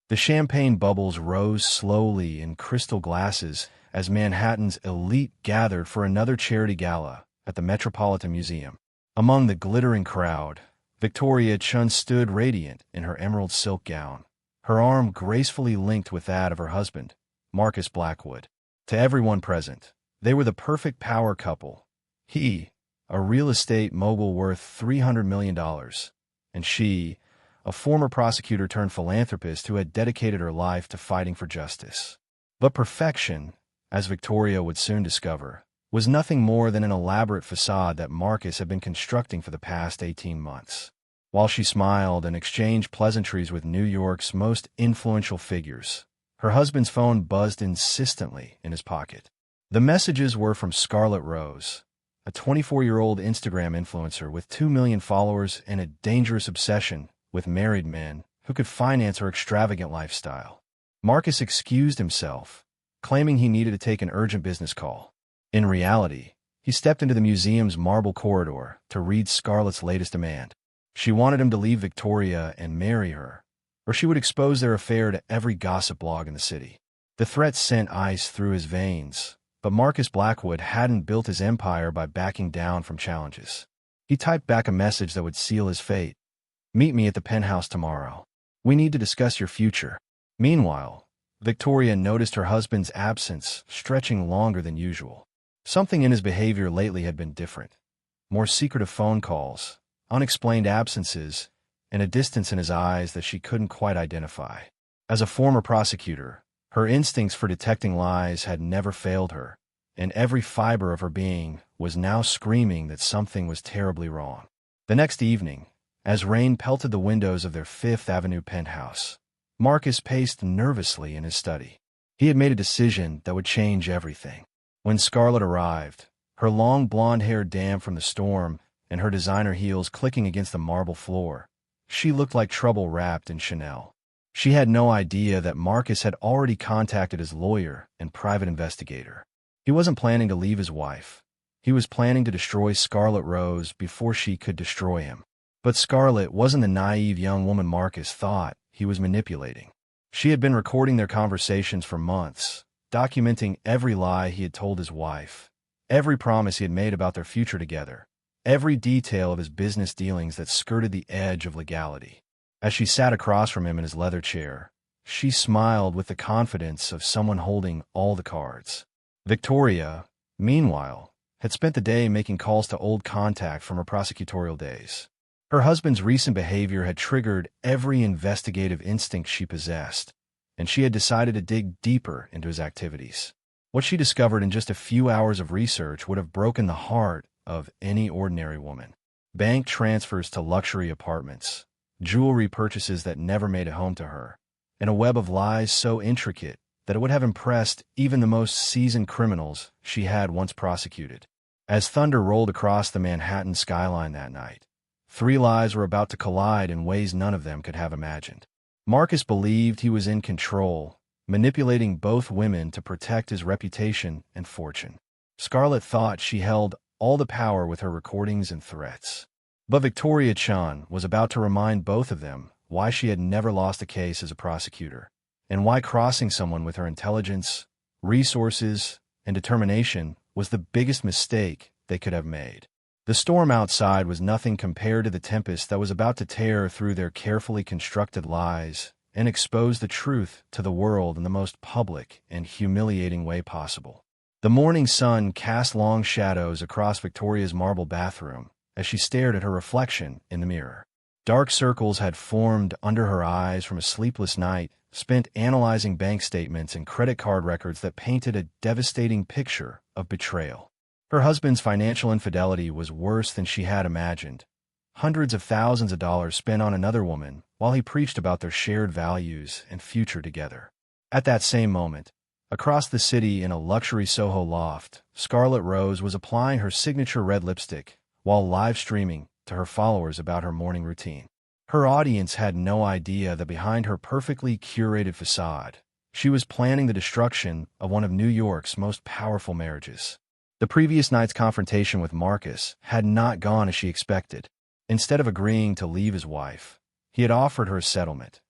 The champagne bubbles rose slowly in crystal glasses as Manhattan's elite gathered for another charity gala at the Metropolitan Museum. Among the glittering crowd, Victoria Chun stood radiant in her emerald silk gown, her arm gracefully linked with that of her husband, Marcus Blackwood. To everyone present, they were the perfect power couple. He, a real estate mogul worth $300 million, and she, a former prosecutor turned philanthropist who had dedicated her life to fighting for justice. But perfection, as Victoria would soon discover, was nothing more than an elaborate facade that Marcus had been constructing for the past 18 months. While she smiled and exchanged pleasantries with New York's most influential figures, her husband's phone buzzed insistently in his pocket. The messages were from Scarlett Rose, a 24-year-old Instagram influencer with 2 million followers and a dangerous obsession with married men who could finance her extravagant lifestyle. Marcus excused himself, claiming he needed to take an urgent business call. In reality, he stepped into the museum's marble corridor to read Scarlett's latest demand. She wanted him to leave Victoria and marry her, or she would expose their affair to every gossip blog in the city. The threat sent ice through his veins, but Marcus Blackwood hadn't built his empire by backing down from challenges. He typed back a message that would seal his fate. "Meet me at the penthouse tomorrow. We need to discuss your future." Meanwhile, Victoria noticed her husband's absence stretching longer than usual. Something in his behavior lately had been different. More secretive phone calls, unexplained absences, and a distance in his eyes that she couldn't quite identify. As a former prosecutor, her instincts for detecting lies had never failed her, and every fiber of her being was now screaming that something was terribly wrong. The next evening, as rain pelted the windows of their Fifth Avenue penthouse, Marcus paced nervously in his study. He had made a decision that would change everything. When Scarlett arrived, her long blonde hair damp from the storm and her designer heels clicking against the marble floor, she looked like trouble wrapped in Chanel. She had no idea that Marcus had already contacted his lawyer and private investigator. He wasn't planning to leave his wife. He was planning to destroy Scarlett Rose before she could destroy him. But Scarlett wasn't the naive young woman Marcus thought he was manipulating. She had been recording their conversations for months, documenting every lie he had told his wife, every promise he had made about their future together, every detail of his business dealings that skirted the edge of legality. As she sat across from him in his leather chair, she smiled with the confidence of someone holding all the cards. Victoria, meanwhile, had spent the day making calls to old contact from her prosecutorial days. Her husband's recent behavior had triggered every investigative instinct she possessed, and she had decided to dig deeper into his activities. What she discovered in just a few hours of research would have broken the heart of any ordinary woman. Bank transfers to luxury apartments, jewelry purchases that never made it home to her, and a web of lies so intricate that it would have impressed even the most seasoned criminals she had once prosecuted. As thunder rolled across the Manhattan skyline that night, 3 lies were about to collide in ways none of them could have imagined. Marcus believed he was in control, manipulating both women to protect his reputation and fortune. Scarlett thought she held all the power with her recordings and threats. But Victoria Chun was about to remind both of them why she had never lost a case as a prosecutor, and why crossing someone with her intelligence, resources, and determination was the biggest mistake they could have made. The storm outside was nothing compared to the tempest that was about to tear through their carefully constructed lies and expose the truth to the world in the most public and humiliating way possible. The morning sun cast long shadows across Victoria's marble bathroom as she stared at her reflection in the mirror. Dark circles had formed under her eyes from a sleepless night spent analyzing bank statements and credit card records that painted a devastating picture of betrayal. Her husband's financial infidelity was worse than she had imagined. Hundreds of thousands of dollars spent on another woman while he preached about their shared values and future together. At that same moment, across the city in a luxury Soho loft, Scarlett Rose was applying her signature red lipstick while live streaming to her followers about her morning routine. Her audience had no idea that behind her perfectly curated facade, she was planning the destruction of one of New York's most powerful marriages. The previous night's confrontation with Marcus had not gone as she expected. Instead of agreeing to leave his wife, he had offered her a settlement,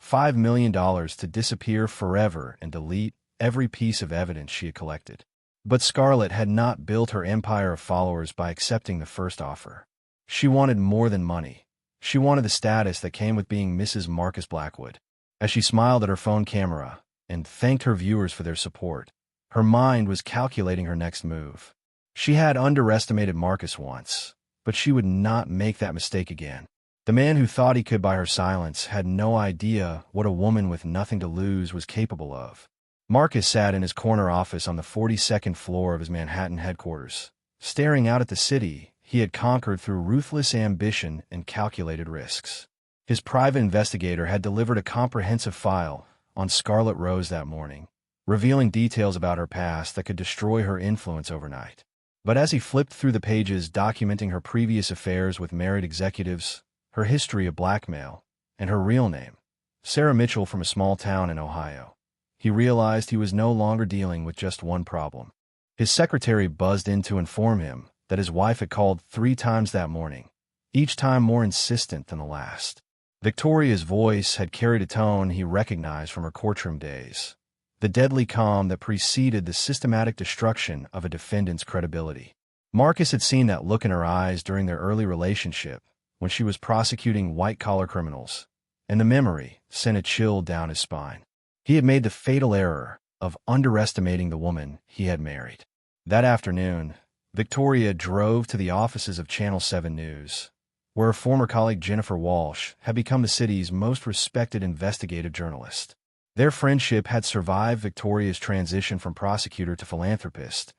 $5 million to disappear forever and delete every piece of evidence she had collected. But Scarlett had not built her empire of followers by accepting the first offer. She wanted more than money. She wanted the status that came with being Mrs. Marcus Blackwood. As she smiled at her phone camera and thanked her viewers for their support, her mind was calculating her next move. She had underestimated Marcus once, but she would not make that mistake again. The man who thought he could buy her silence had no idea what a woman with nothing to lose was capable of. Marcus sat in his corner office on the 42nd floor of his Manhattan headquarters, staring out at the city he had conquered through ruthless ambition and calculated risks. His private investigator had delivered a comprehensive file on Scarlett Rose that morning, revealing details about her past that could destroy her influence overnight. But as he flipped through the pages documenting her previous affairs with married executives, her history of blackmail, and her real name, Sarah Mitchell from a small town in Ohio, he realized he was no longer dealing with just one problem. His secretary buzzed in to inform him that his wife had called 3 times that morning, each time more insistent than the last. Victoria's voice had carried a tone he recognized from her courtroom days, the deadly calm that preceded the systematic destruction of a defendant's credibility. Marcus had seen that look in her eyes during their early relationship when she was prosecuting white-collar criminals, and the memory sent a chill down his spine. He had made the fatal error of underestimating the woman he had married. That afternoon, Victoria drove to the offices of Channel 7 News, where her former colleague Jennifer Walsh had become the city's most respected investigative journalist. Their friendship had survived Victoria's transition from prosecutor to philanthropist,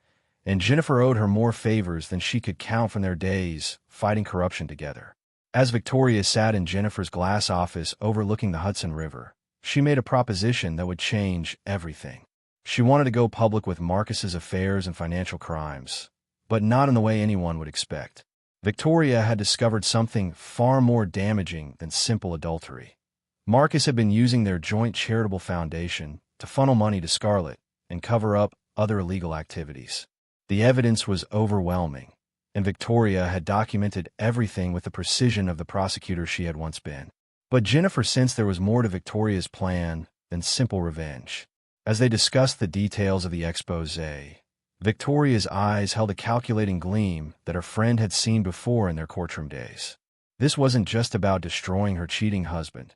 and Jennifer owed her more favors than she could count from their days fighting corruption together. As Victoria sat in Jennifer's glass office overlooking the Hudson River, she made a proposition that would change everything. She wanted to go public with Marcus's affairs and financial crimes, but not in the way anyone would expect. Victoria had discovered something far more damaging than simple adultery. Marcus had been using their joint charitable foundation to funnel money to Scarlett and cover up other illegal activities. The evidence was overwhelming, and Victoria had documented everything with the precision of the prosecutor she had once been. But Jennifer sensed there was more to Victoria's plan than simple revenge. As they discussed the details of the exposé, Victoria's eyes held a calculating gleam that her friend had seen before in their courtroom days. This wasn't just about destroying her cheating husband.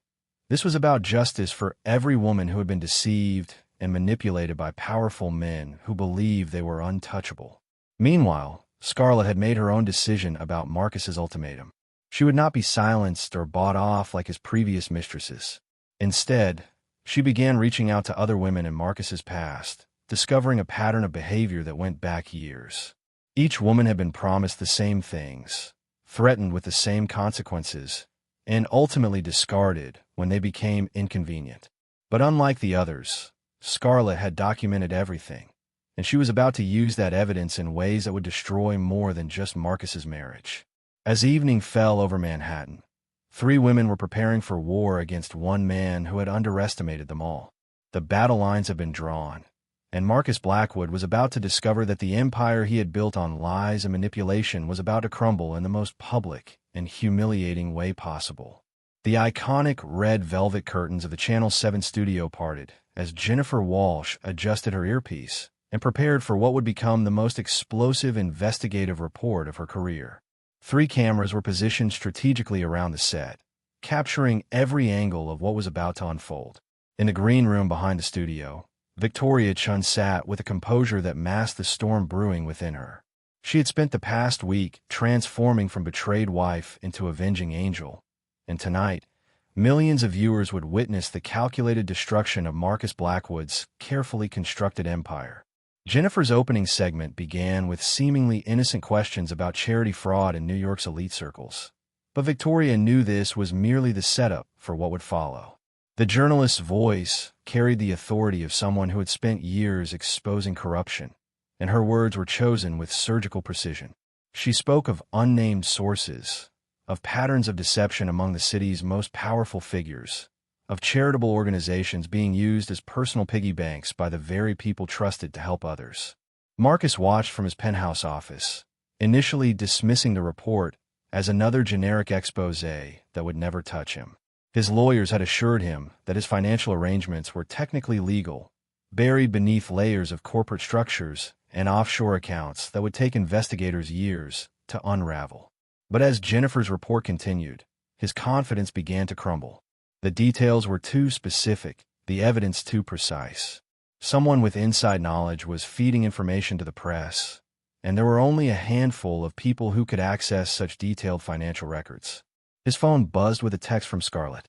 This was about justice for every woman who had been deceived and manipulated by powerful men who believed they were untouchable. Meanwhile, Scarlett had made her own decision about Marcus's ultimatum. She would not be silenced or bought off like his previous mistresses. Instead, she began reaching out to other women in Marcus's past, discovering a pattern of behavior that went back years. Each woman had been promised the same things, threatened with the same consequences, and ultimately discarded when they became inconvenient. But unlike the others, Scarlett had documented everything, and she was about to use that evidence in ways that would destroy more than just Marcus's marriage. As evening fell over Manhattan, 3 women were preparing for war against one man who had underestimated them all. The battle lines had been drawn, and Marcus Blackwood was about to discover that the empire he had built on lies and manipulation was about to crumble in the most public and humiliating way possible. The iconic red velvet curtains of the Channel 7 studio parted as Jennifer Walsh adjusted her earpiece and prepared for what would become the most explosive investigative report of her career. 3 cameras were positioned strategically around the set, capturing every angle of what was about to unfold. In the green room behind the studio, Victoria Chun sat with a composure that masked the storm brewing within her. She had spent the past week transforming from betrayed wife into avenging angel, and tonight, millions of viewers would witness the calculated destruction of Marcus Blackwood's carefully constructed empire. Jennifer's opening segment began with seemingly innocent questions about charity fraud in New York's elite circles. But Victoria knew this was merely the setup for what would follow. The journalist's voice carried the authority of someone who had spent years exposing corruption, and her words were chosen with surgical precision. She spoke of unnamed sources, of patterns of deception among the city's most powerful figures, of charitable organizations being used as personal piggy banks by the very people trusted to help others. Marcus watched from his penthouse office, initially dismissing the report as another generic exposé that would never touch him. His lawyers had assured him that his financial arrangements were technically legal, buried beneath layers of corporate structures and offshore accounts that would take investigators years to unravel. But as Jennifer's report continued, his confidence began to crumble. The details were too specific, the evidence too precise. Someone with inside knowledge was feeding information to the press, and there were only a handful of people who could access such detailed financial records. His phone buzzed with a text from Scarlett.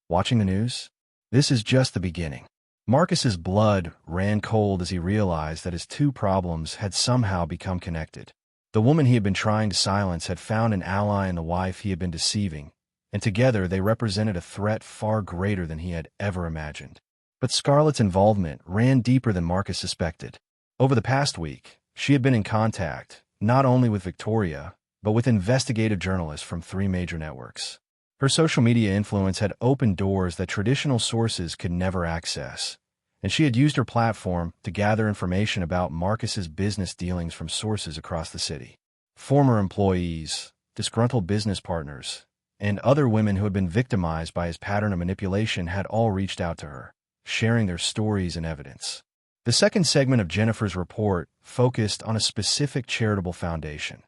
"Watching the news? This is just the beginning." Marcus's blood ran cold as he realized that his two problems had somehow become connected. The woman he had been trying to silence had found an ally in the wife he had been deceiving, and together they represented a threat far greater than he had ever imagined. But Scarlett's involvement ran deeper than Marcus suspected. Over the past week, she had been in contact, not only with Victoria, but with investigative journalists from 3 major networks. Her social media influence had opened doors that traditional sources could never access, and she had used her platform to gather information about Marcus's business dealings from sources across the city. Former employees, disgruntled business partners, and other women who had been victimized by his pattern of manipulation had all reached out to her, sharing their stories and evidence. The second segment of Jennifer's report focused on a specific charitable foundation,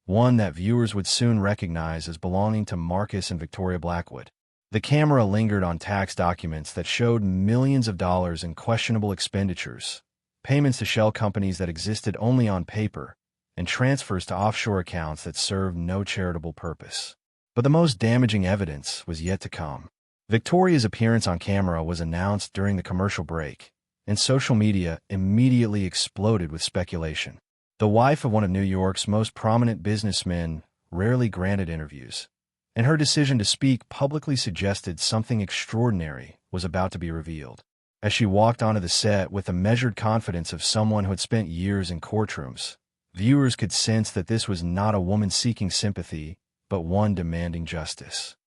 one that viewers would soon recognize as belonging to Marcus and Victoria Blackwood. The camera lingered on tax documents that showed millions of dollars in questionable expenditures, payments to shell companies that existed only on paper, and transfers to offshore accounts that served no charitable purpose. But the most damaging evidence was yet to come. Victoria's appearance on camera was announced during the commercial break, and social media immediately exploded with speculation. The wife of one of New York's most prominent businessmen rarely granted interviews, and her decision to speak publicly suggested something extraordinary was about to be revealed. As she walked onto the set with the measured confidence of someone who had spent years in courtrooms, viewers could sense that this was not a woman seeking sympathy, but one demanding justice.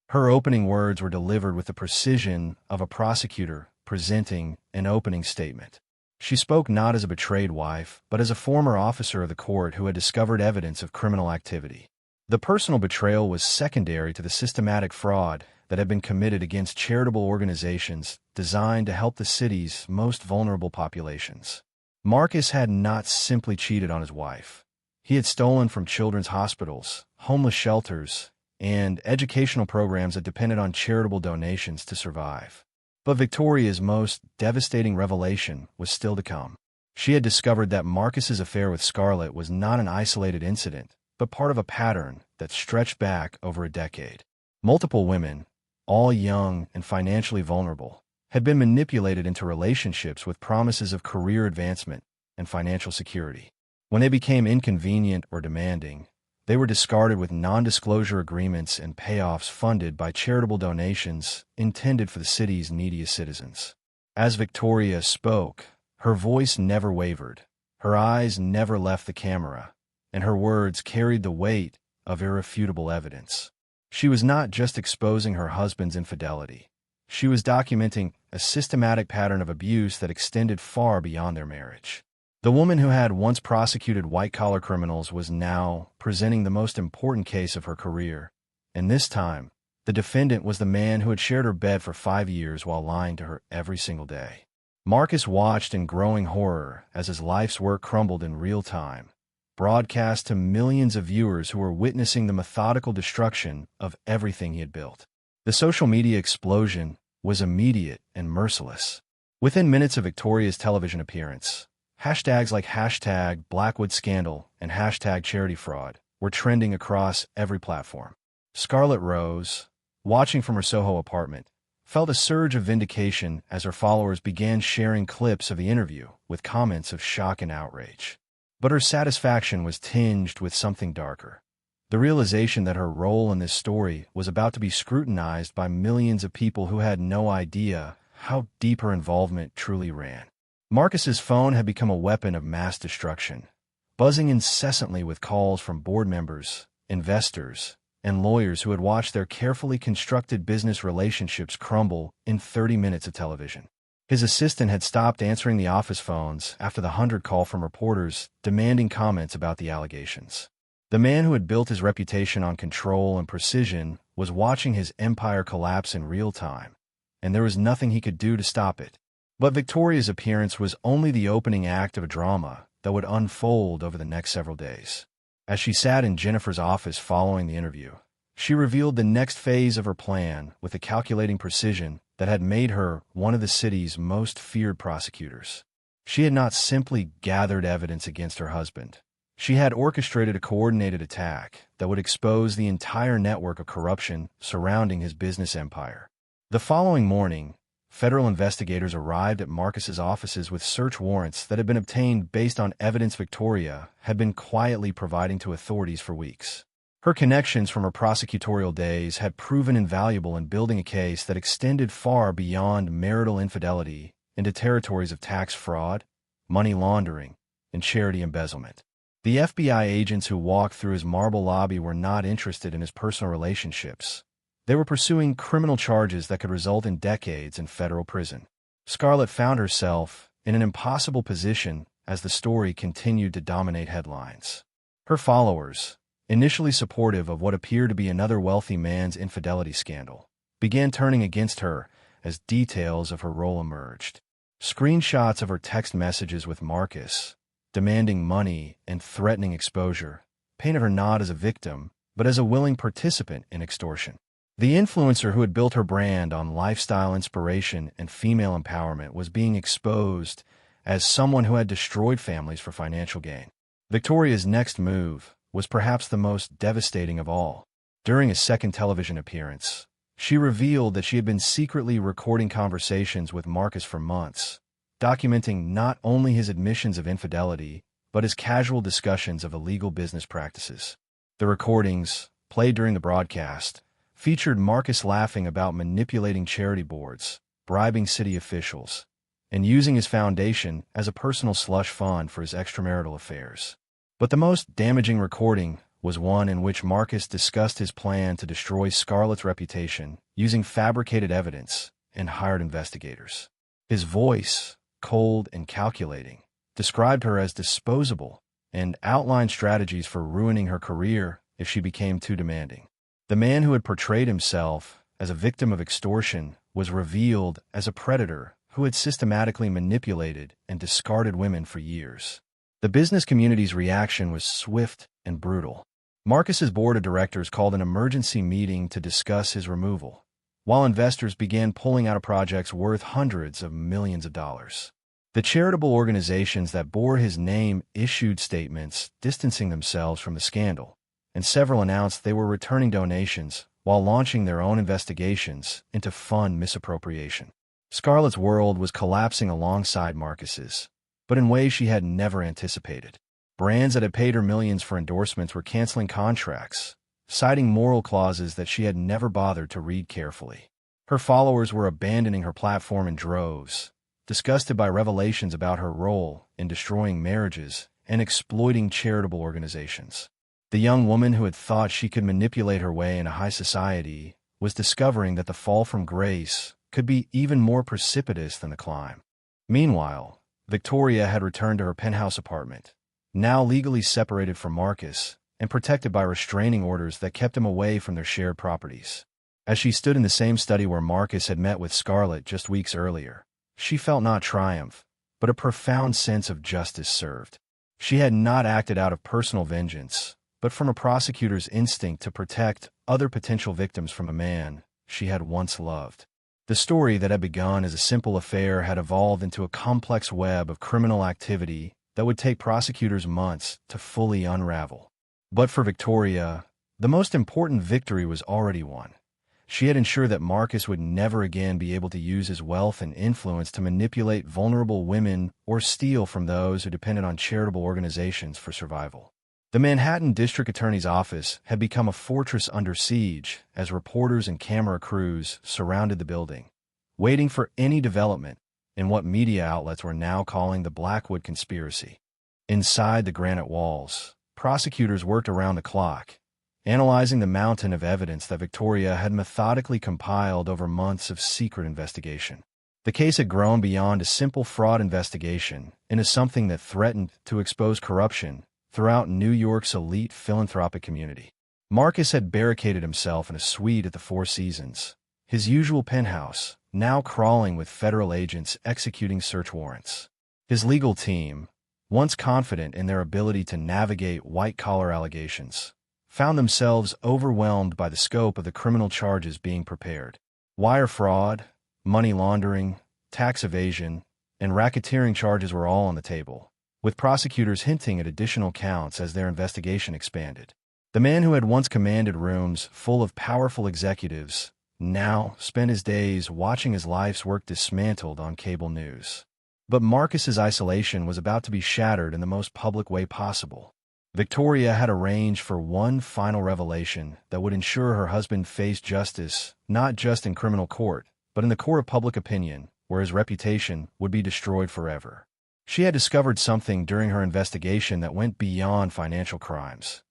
Her opening words were delivered with the precision of a prosecutor presenting an opening statement. She spoke not as a betrayed wife, but as a former officer of the court who had discovered evidence of criminal activity. The personal betrayal was secondary to the systematic fraud that had been committed against charitable organizations designed to help the city's most vulnerable populations. Marcus had not simply cheated on his wife. He had stolen from children's hospitals, homeless shelters, and educational programs that depended on charitable donations to survive. But Victoria's most devastating revelation was still to come. She had discovered that Marcus's affair with Scarlett was not an isolated incident, but part of a pattern that stretched back over a decade. Multiple women, all young and financially vulnerable, had been manipulated into relationships with promises of career advancement and financial security. When they became inconvenient or demanding, they were discarded with non-disclosure agreements and payoffs funded by charitable donations intended for the city's neediest citizens. As Victoria spoke, her voice never wavered, her eyes never left the camera, and her words carried the weight of irrefutable evidence. She was not just exposing her husband's infidelity. She was documenting a systematic pattern of abuse that extended far beyond their marriage. The woman who had once prosecuted white-collar criminals was now presenting the most important case of her career, and this time, the defendant was the man who had shared her bed for 5 years while lying to her every single day. Marcus watched in growing horror as his life's work crumbled in real time, broadcast to millions of viewers who were witnessing the methodical destruction of everything he had built. The social media explosion was immediate and merciless. Within minutes of Victoria's television appearance, hashtags like #BlackwoodScandal and #CharityFraud were trending across every platform. Scarlett Rose, watching from her Soho apartment, felt a surge of vindication as her followers began sharing clips of the interview with comments of shock and outrage. But her satisfaction was tinged with something darker. The realization that her role in this story was about to be scrutinized by millions of people who had no idea how deep her involvement truly ran. Marcus's phone had become a weapon of mass destruction, buzzing incessantly with calls from board members, investors, and lawyers who had watched their carefully constructed business relationships crumble in 30 minutes of television. His assistant had stopped answering the office phones after the 100 call from reporters demanding comments about the allegations. The man who had built his reputation on control and precision was watching his empire collapse in real time, and there was nothing he could do to stop it. But Victoria's appearance was only the opening act of a drama that would unfold over the next several days. As she sat in Jennifer's office following the interview, she revealed the next phase of her plan with a calculating precision that had made her one of the city's most feared prosecutors. She had not simply gathered evidence against her husband. She had orchestrated a coordinated attack that would expose the entire network of corruption surrounding his business empire. The following morning, federal investigators arrived at Marcus's offices with search warrants that had been obtained based on evidence Victoria had been quietly providing to authorities for weeks. Her connections from her prosecutorial days had proven invaluable in building a case that extended far beyond marital infidelity into territories of tax fraud, money laundering, and charity embezzlement. The FBI agents who walked through his marble lobby were not interested in his personal relationships. They were pursuing criminal charges that could result in decades in federal prison. Scarlett found herself in an impossible position as the story continued to dominate headlines. Her followers, initially supportive of what appeared to be another wealthy man's infidelity scandal, began turning against her as details of her role emerged. Screenshots of her text messages with Marcus, demanding money and threatening exposure, painted her not as a victim, but as a willing participant in extortion. The influencer who had built her brand on lifestyle inspiration and female empowerment was being exposed as someone who had destroyed families for financial gain. Victoria's next move was perhaps the most devastating of all. During a second television appearance, she revealed that she had been secretly recording conversations with Marcus for months, documenting not only his admissions of infidelity, but his casual discussions of illegal business practices. The recordings, played during the broadcast, featured Marcus laughing about manipulating charity boards, bribing city officials, and using his foundation as a personal slush fund for his extramarital affairs. But the most damaging recording was one in which Marcus discussed his plan to destroy Scarlett's reputation using fabricated evidence and hired investigators. His voice, cold and calculating, described her as disposable and outlined strategies for ruining her career if she became too demanding. The man who had portrayed himself as a victim of extortion was revealed as a predator who had systematically manipulated and discarded women for years. The business community's reaction was swift and brutal. Marcus's board of directors called an emergency meeting to discuss his removal, while investors began pulling out of projects worth hundreds of millions of dollars. The charitable organizations that bore his name issued statements distancing themselves from the scandal, and several announced they were returning donations while launching their own investigations into fund misappropriation. Scarlett's world was collapsing alongside Marcus's, but in ways she had never anticipated. Brands that had paid her millions for endorsements were canceling contracts, citing moral clauses that she had never bothered to read carefully. Her followers were abandoning her platform in droves, disgusted by revelations about her role in destroying marriages and exploiting charitable organizations. The young woman who had thought she could manipulate her way into high society was discovering that the fall from grace could be even more precipitous than the climb. Meanwhile, Victoria had returned to her penthouse apartment, now legally separated from Marcus and protected by restraining orders that kept him away from their shared properties. As she stood in the same study where Marcus had met with Scarlett just weeks earlier, she felt not triumph, but a profound sense of justice served. She had not acted out of personal vengeance, but from a prosecutor's instinct to protect other potential victims from a man she had once loved. The story that had begun as a simple affair had evolved into a complex web of criminal activity that would take prosecutors months to fully unravel. But for Victoria, the most important victory was already won. She had ensured that Marcus would never again be able to use his wealth and influence to manipulate vulnerable women or steal from those who depended on charitable organizations for survival. The Manhattan District Attorney's office had become a fortress under siege as reporters and camera crews surrounded the building, waiting for any development in what media outlets were now calling the Blackwood conspiracy. Inside the granite walls, prosecutors worked around the clock, analyzing the mountain of evidence that Victoria had methodically compiled over months of secret investigation. The case had grown beyond a simple fraud investigation into something that threatened to expose corruption throughout New York's elite philanthropic community. Marcus had barricaded himself in a suite at the Four Seasons, his usual penthouse, now crawling with federal agents executing search warrants. His legal team, once confident in their ability to navigate white-collar allegations, found themselves overwhelmed by the scope of the criminal charges being prepared. Wire fraud, money laundering, tax evasion, and racketeering charges were all on the table, with prosecutors hinting at additional counts as their investigation expanded. The man who had once commanded rooms full of powerful executives now spent his days watching his life's work dismantled on cable news. But Marcus's isolation was about to be shattered in the most public way possible. Victoria had arranged for one final revelation that would ensure her husband faced justice, not just in criminal court, but in the court of public opinion, where his reputation would be destroyed forever. She had discovered something during her investigation that went beyond financial crimes.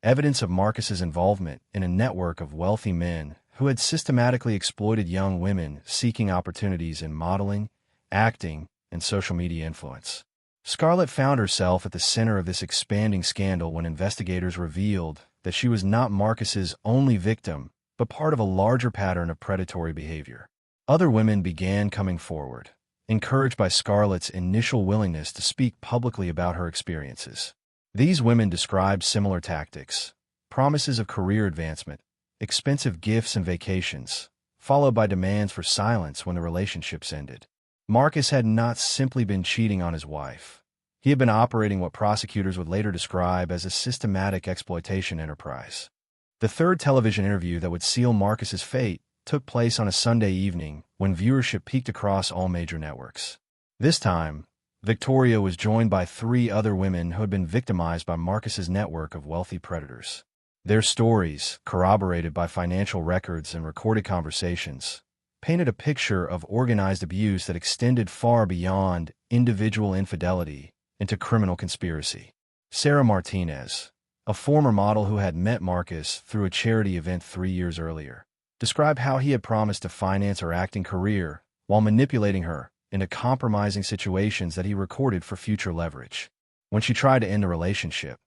Evidence of Marcus's involvement in a network of wealthy men who had systematically exploited young women seeking opportunities in modeling, acting, and social media influence. Scarlett found herself at the center of this expanding scandal when investigators revealed that she was not Marcus's only victim, but part of a larger pattern of predatory behavior. Other women began coming forward, encouraged by Scarlett's initial willingness to speak publicly about her experiences. These women described similar tactics: promises of career advancement, expensive gifts and vacations, followed by demands for silence when the relationships ended. Marcus had not simply been cheating on his wife. He had been operating what prosecutors would later describe as a systematic exploitation enterprise. The third television interview that would seal Marcus's fate took place on a Sunday evening when viewership peaked across all major networks. This time, Victoria was joined by 3 other women who had been victimized by Marcus's network of wealthy predators. Their stories, corroborated by financial records and recorded conversations, painted a picture of organized abuse that extended far beyond individual infidelity into criminal conspiracy. Sarah Martinez, a former model who had met Marcus through a charity event 3 years earlier, described how he had promised to finance her acting career while manipulating her into compromising situations that he recorded for future leverage. When she tried to end the relationship,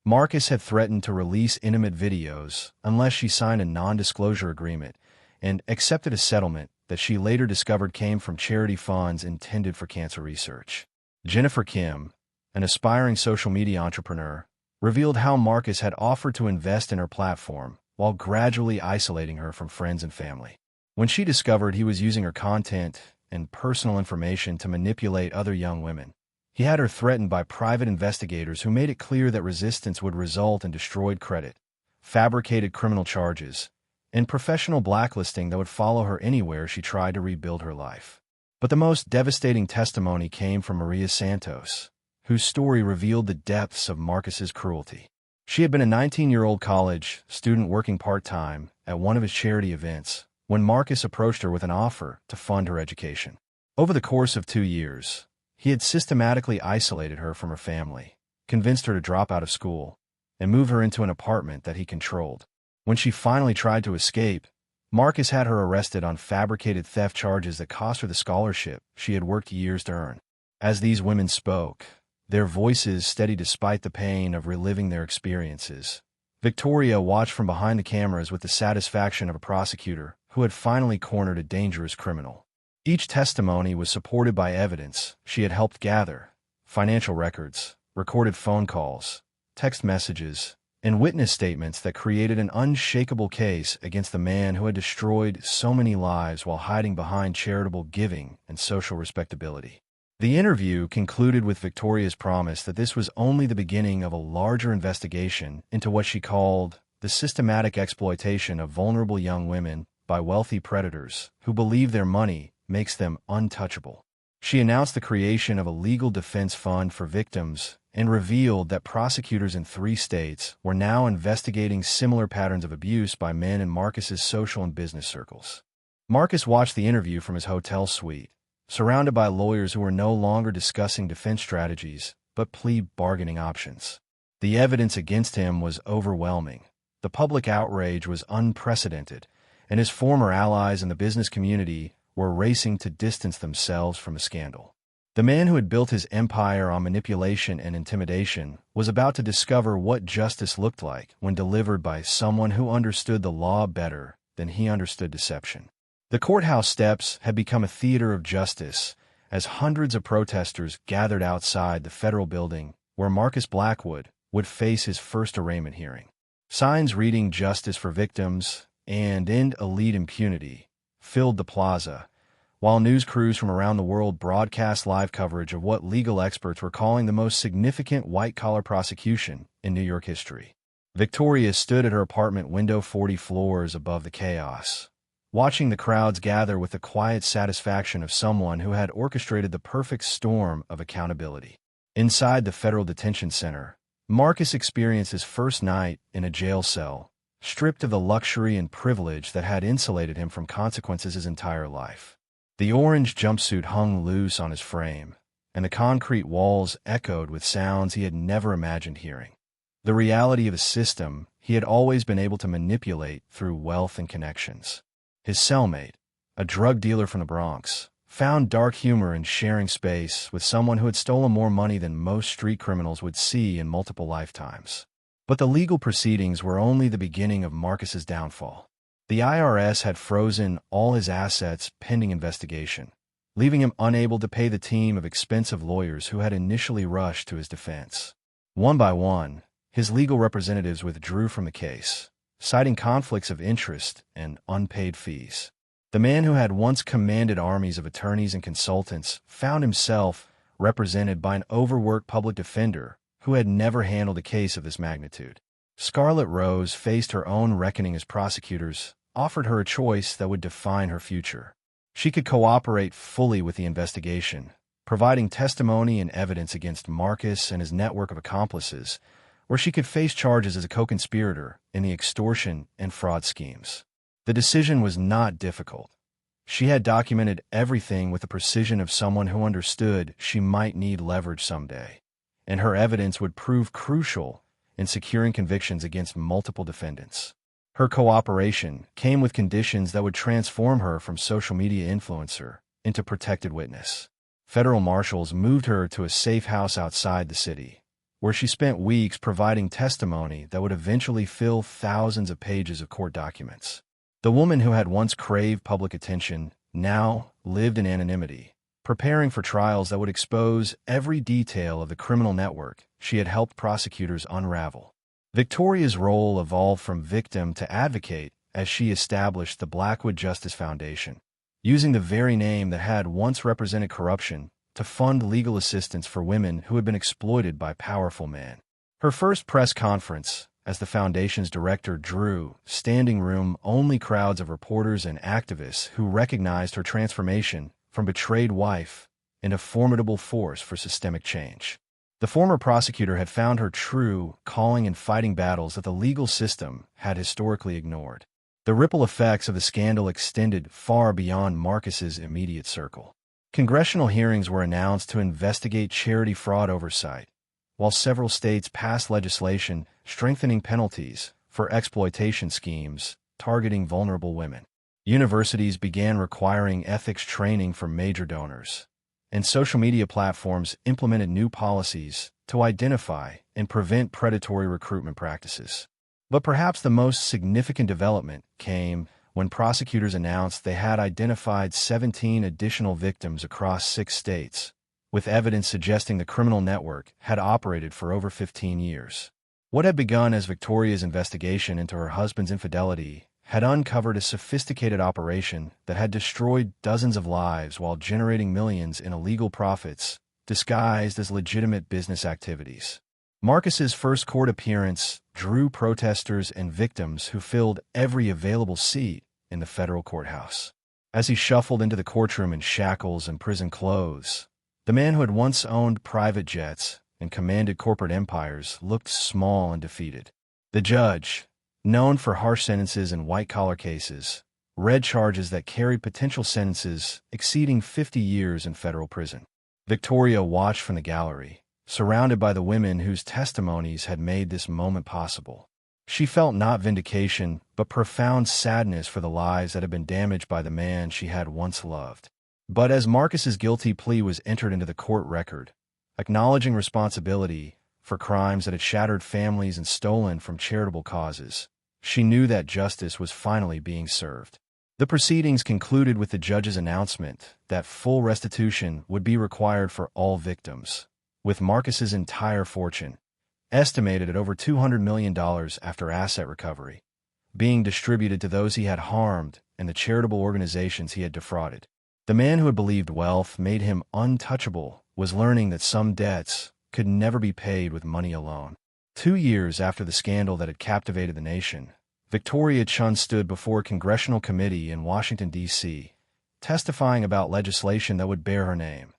Marcus had threatened to release intimate videos unless she signed a non-disclosure agreement and accepted a settlement that she later discovered came from charity funds intended for cancer research. Jennifer Kim, an aspiring social media entrepreneur, revealed how Marcus had offered to invest in her platform while gradually isolating her from friends and family. When she discovered he was using her content and personal information to manipulate other young women, he had her threatened by private investigators who made it clear that resistance would result in destroyed credit, fabricated criminal charges, and professional blacklisting that would follow her anywhere she tried to rebuild her life. But the most devastating testimony came from Maria Santos, whose story revealed the depths of Marcus's cruelty. She had been a 19-year-old college student working part-time at one of his charity events when Marcus approached her with an offer to fund her education. Over the course of 2 years, he had systematically isolated her from her family, convinced her to drop out of school, and move her into an apartment that he controlled. When she finally tried to escape, Marcus had her arrested on fabricated theft charges that cost her the scholarship she had worked years to earn. As these women spoke, their voices steady despite the pain of reliving their experiences, Victoria watched from behind the cameras with the satisfaction of a prosecutor who had finally cornered a dangerous criminal. Each testimony was supported by evidence she had helped gather: financial records, recorded phone calls, text messages, and witness statements that created an unshakable case against the man who had destroyed so many lives while hiding behind charitable giving and social respectability. The interview concluded with Victoria's promise that this was only the beginning of a larger investigation into what she called the systematic exploitation of vulnerable young women by wealthy predators who believe their money makes them untouchable. She announced the creation of a legal defense fund for victims and revealed that prosecutors in 3 states were now investigating similar patterns of abuse by men in Marcus's social and business circles. Marcus watched the interview from his hotel suite, surrounded by lawyers who were no longer discussing defense strategies, but plea bargaining options. The evidence against him was overwhelming. The public outrage was unprecedented, and his former allies in the business community were racing to distance themselves from the scandal. The man who had built his empire on manipulation and intimidation was about to discover what justice looked like when delivered by someone who understood the law better than he understood deception. The courthouse steps had become a theater of justice as hundreds of protesters gathered outside the federal building where Marcus Blackwood would face his first arraignment hearing. Signs reading "Justice for Victims" and "End Elite Impunity" filled the plaza, while news crews from around the world broadcast live coverage of what legal experts were calling the most significant white-collar prosecution in New York history. Victoria stood at her apartment window 40 floors above the chaos, watching the crowds gather with the quiet satisfaction of someone who had orchestrated the perfect storm of accountability. Inside the federal detention center, Marcus experienced his first night in a jail cell, stripped of the luxury and privilege that had insulated him from consequences his entire life. The orange jumpsuit hung loose on his frame, and the concrete walls echoed with sounds he had never imagined hearing. The reality of a system he had always been able to manipulate through wealth and connections. His cellmate, a drug dealer from the Bronx, found dark humor in sharing space with someone who had stolen more money than most street criminals would see in multiple lifetimes. But the legal proceedings were only the beginning of Marcus's downfall. The IRS had frozen all his assets pending investigation, leaving him unable to pay the team of expensive lawyers who had initially rushed to his defense. One by one, his legal representatives withdrew from the case, citing conflicts of interest and unpaid fees. The man who had once commanded armies of attorneys and consultants found himself represented by an overworked public defender who had never handled a case of this magnitude. Scarlett Rose faced her own reckoning as prosecutors offered her a choice that would define her future. She could cooperate fully with the investigation, providing testimony and evidence against Marcus and his network of accomplices, or she could face charges as a co-conspirator in the extortion and fraud schemes. The decision was not difficult. She had documented everything with the precision of someone who understood she might need leverage someday, and her evidence would prove crucial in securing convictions against multiple defendants. Her cooperation came with conditions that would transform her from social media influencer into protected witness. Federal marshals moved her to a safe house outside the city, where she spent weeks providing testimony that would eventually fill thousands of pages of court documents. The woman who had once craved public attention now lived in anonymity, preparing for trials that would expose every detail of the criminal network she had helped prosecutors unravel. Victoria's role evolved from victim to advocate as she established the Blackwood Justice Foundation, using the very name that had once represented corruption to fund legal assistance for women who had been exploited by powerful men. Her first press conference as the foundation's director drew standing-room-only crowds of reporters and activists who recognized her transformation from betrayed wife into formidable force for systemic change. The former prosecutor had found her true calling in fighting battles that the legal system had historically ignored. The ripple effects of the scandal extended far beyond Marcus's immediate circle. Congressional hearings were announced to investigate charity fraud oversight, while several states passed legislation strengthening penalties for exploitation schemes targeting vulnerable women. Universities began requiring ethics training for major donors, and social media platforms implemented new policies to identify and prevent predatory recruitment practices. But perhaps the most significant development came when prosecutors announced they had identified 17 additional victims across 6 states, with evidence suggesting the criminal network had operated for over 15 years. What had begun as Victoria's investigation into her husband's infidelity had uncovered a sophisticated operation that had destroyed dozens of lives while generating millions in illegal profits disguised as legitimate business activities. Marcus's first court appearance drew protesters and victims who filled every available seat in the federal courthouse. As he shuffled into the courtroom in shackles and prison clothes, the man who had once owned private jets and commanded corporate empires looked small and defeated. The judge, known for harsh sentences in white-collar cases, read charges that carried potential sentences exceeding 50 years in federal prison. Victoria watched from the gallery, surrounded by the women whose testimonies had made this moment possible. She felt not vindication, but profound sadness for the lives that had been damaged by the man she had once loved. But as Marcus's guilty plea was entered into the court record, acknowledging responsibility for crimes that had shattered families and stolen from charitable causes, she knew that justice was finally being served. The proceedings concluded with the judge's announcement that full restitution would be required for all victims, with Marcus's entire fortune, estimated at over $200 million after asset recovery, being distributed to those he had harmed and the charitable organizations he had defrauded. The man who had believed wealth made him untouchable was learning that some debts could never be paid with money alone. 2 years after the scandal that had captivated the nation, Victoria Chun stood before a congressional committee in Washington, D.C., testifying about legislation that would bear her name,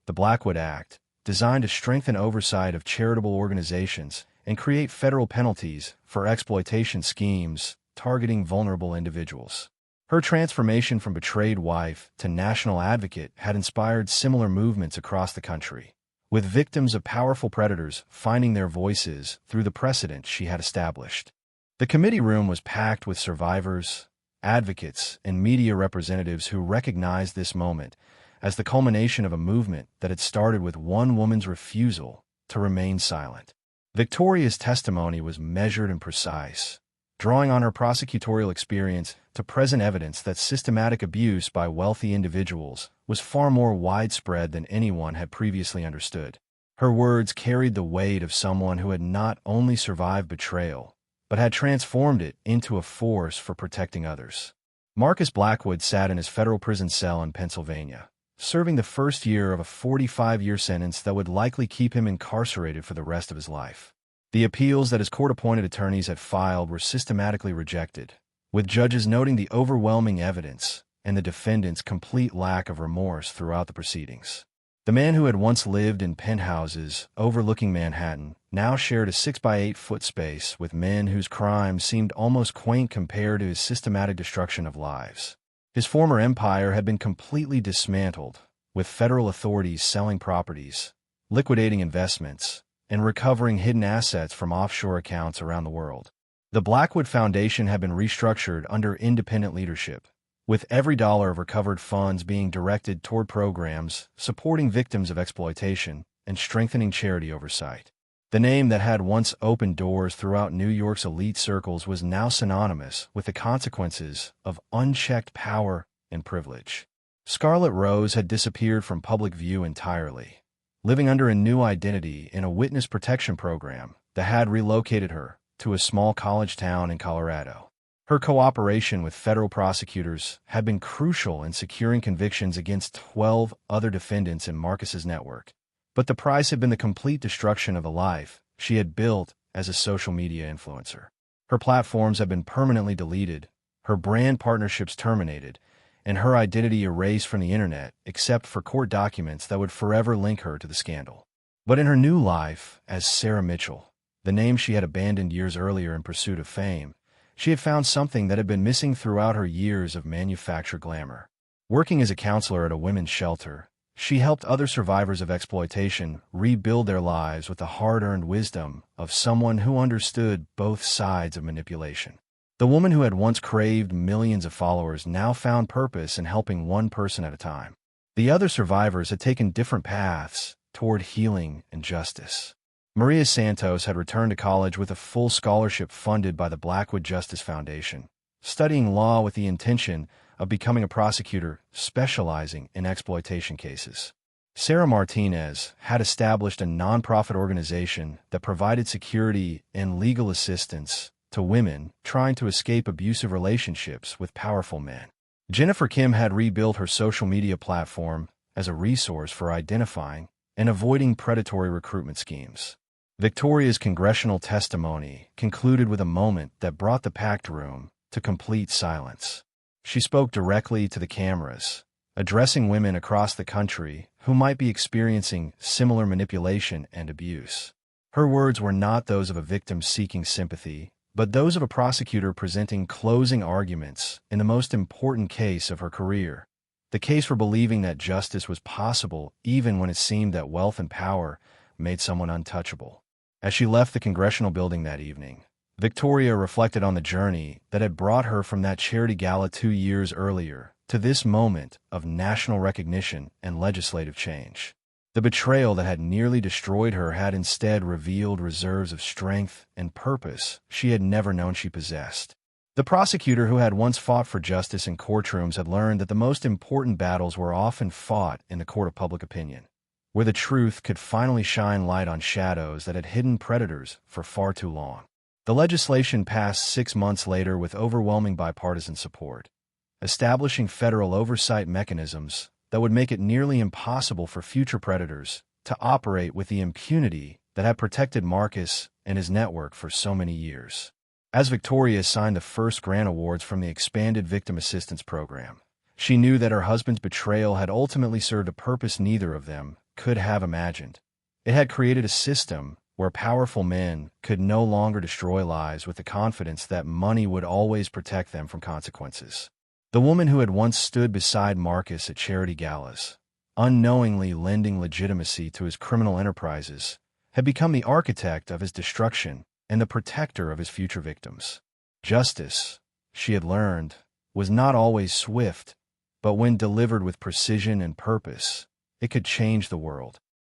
the Blackwood Act, designed to strengthen oversight of charitable organizations and create federal penalties for exploitation schemes targeting vulnerable individuals. Her transformation from betrayed wife to national advocate had inspired similar movements across the country, with victims of powerful predators finding their voices through the precedent she had established. The committee room was packed with survivors, advocates, and media representatives who recognized this moment as the culmination of a movement that had started with one woman's refusal to remain silent. Victoria's testimony was measured and precise, drawing on her prosecutorial experience to present evidence that systematic abuse by wealthy individuals was far more widespread than anyone had previously understood. Her words carried the weight of someone who had not only survived betrayal, but had transformed it into a force for protecting others. Marcus Blackwood sat in his federal prison cell in Pennsylvania, serving the first year of a 45-year sentence that would likely keep him incarcerated for the rest of his life. The appeals that his court-appointed attorneys had filed were systematically rejected, with judges noting the overwhelming evidence and the defendant's complete lack of remorse throughout the proceedings. The man who had once lived in penthouses overlooking Manhattan now shared a 6-by-8-foot space with men whose crimes seemed almost quaint compared to his systematic destruction of lives. His former empire had been completely dismantled, with federal authorities selling properties, liquidating investments, and recovering hidden assets from offshore accounts around the world. The Blackwood Foundation had been restructured under independent leadership, with every dollar of recovered funds being directed toward programs supporting victims of exploitation and strengthening charity oversight. The name that had once opened doors throughout New York's elite circles was now synonymous with the consequences of unchecked power and privilege. Scarlett Rose had disappeared from public view entirely, living under a new identity in a witness protection program that had relocated her to a small college town in Colorado. Her cooperation with federal prosecutors had been crucial in securing convictions against 12 other defendants in Marcus's network, but the price had been the complete destruction of the life she had built as a social media influencer. Her platforms had been permanently deleted, her brand partnerships terminated, and her identity erased from the internet except for court documents that would forever link her to the scandal. But in her new life as Sarah Mitchell, the name she had abandoned years earlier in pursuit of fame, she had found something that had been missing throughout her years of manufactured glamour. Working as a counselor at a women's shelter, she helped other survivors of exploitation rebuild their lives with the hard-earned wisdom of someone who understood both sides of manipulation. The woman who had once craved millions of followers now found purpose in helping one person at a time. The other survivors had taken different paths toward healing and justice. Maria Santos had returned to college with a full scholarship funded by the Blackwood Justice Foundation, studying law with the intention of becoming a prosecutor specializing in exploitation cases. Sarah Martinez had established a nonprofit organization that provided security and legal assistance to women trying to escape abusive relationships with powerful men. Jennifer Kim had rebuilt her social media platform as a resource for identifying and avoiding predatory recruitment schemes. Victoria's congressional testimony concluded with a moment that brought the packed room to complete silence. She spoke directly to the cameras, addressing women across the country who might be experiencing similar manipulation and abuse. Her words were not those of a victim seeking sympathy, but those of a prosecutor presenting closing arguments in the most important case of her career, the case for believing that justice was possible even when it seemed that wealth and power made someone untouchable. As she left the congressional building that evening, Victoria reflected on the journey that had brought her from that charity gala 2 years earlier to this moment of national recognition and legislative change. The betrayal that had nearly destroyed her had instead revealed reserves of strength and purpose she had never known she possessed. The prosecutor who had once fought for justice in courtrooms had learned that the most important battles were often fought in the court of public opinion, where the truth could finally shine light on shadows that had hidden predators for far too long. The legislation passed 6 months later with overwhelming bipartisan support, establishing federal oversight mechanisms that would make it nearly impossible for future predators to operate with the impunity that had protected Marcus and his network for so many years. As Victoria signed the first grant awards from the expanded Victim Assistance Program, she knew that her husband's betrayal had ultimately served a purpose neither of them could have imagined. It had created a system where powerful men could no longer destroy lives with the confidence that money would always protect them from consequences. The woman who had once stood beside Marcus at charity galas, unknowingly lending legitimacy to his criminal enterprises, had become the architect of his destruction and the protector of his future victims. Justice, she had learned, was not always swift, but when delivered with precision and purpose, it could change the world.